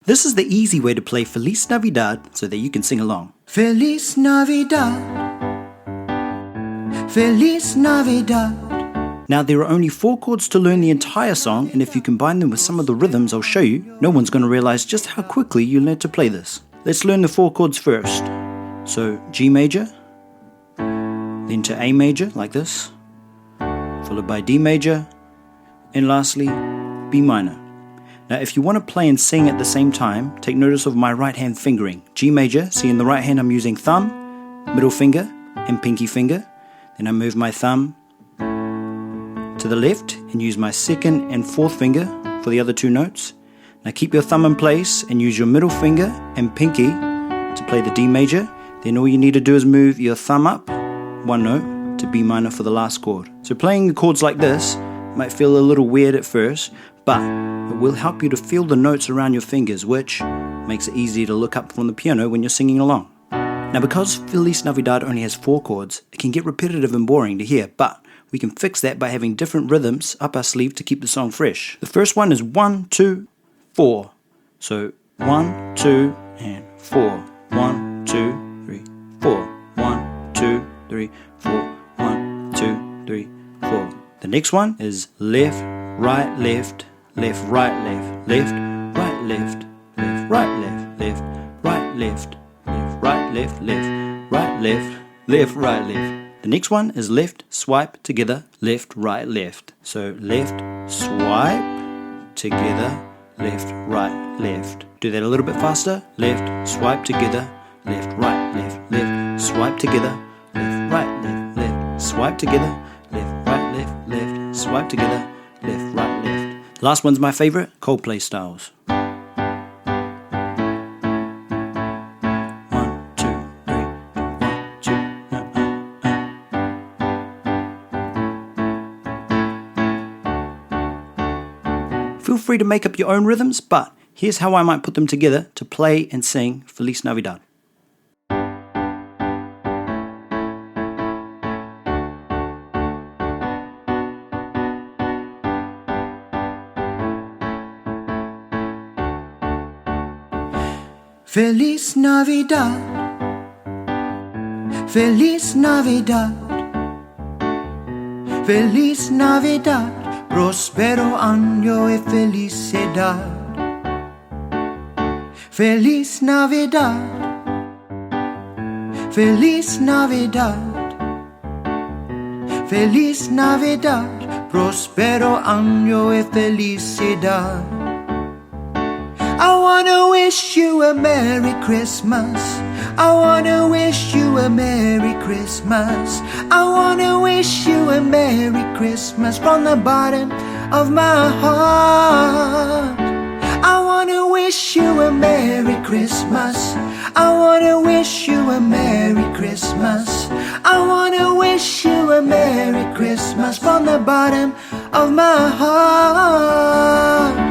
This is the easy way to play Feliz Navidad so that you can sing along. Feliz Navidad, Feliz Navidad. Now there are only 4 chords to learn the entire song, and if you combine them with some of the rhythms I'll show you, no one's going to realize just how quickly you learn to play this. Let's learn the 4 chords first. So G major, then to A major like this, followed by D major, and lastly B minor. Now if you want to play and sing at the same time, take notice of my right hand fingering. G major, see in the right hand I'm using thumb, middle finger, and pinky finger. Then I move my thumb to the left and use my second and fourth finger for the other 2 notes. Now keep your thumb in place and use your middle finger and pinky to play the D major. Then all you need to do is move your thumb up 1 note to B minor for the last chord. So playing the chords like this might feel a little weird at first, but it will help you to feel the notes around your fingers, which makes it easy to look up from the piano when you're singing along. Now because Feliz Navidad only has 4 chords, it can get repetitive and boring to hear, but we can fix that by having different rhythms up our sleeve to keep the song fresh. The first one is 1, 2, 4. So 1, 2, and 4. 1, 2, 3, 4. 1, 2, 3, 4. 1, 2, 3, 4. The next one is left, right, left, left, right, left, left, right, left, left, right, left, left, right, left, left, right, left, left, right, left, left, right, left. The next one is left, swipe, together, left, right, left. So left, swipe, together, left, right, left. Do that a little bit faster. Left, swipe, together, left, right, left, left, swipe, together, left, right, left, left, swipe, together, left, right, left, left, swipe, together, left, right, left. Last one's my favorite, Coldplay styles. Feel free to make up your own rhythms, but here's how I might put them together to play and sing Feliz Navidad. Feliz Navidad, Feliz Navidad, Feliz Navidad. Prospero año y felicidad. Feliz Navidad, Feliz Navidad, Feliz Navidad. Prospero año y felicidad. I wanna wish you a Merry Christmas. I wanna wish you a Merry Christmas. I wanna wish you a Merry Christmas from the bottom of my heart. I wanna wish you a Merry Christmas. I wanna wish you a Merry Christmas. I wanna wish you a Merry Christmas from the bottom of my heart.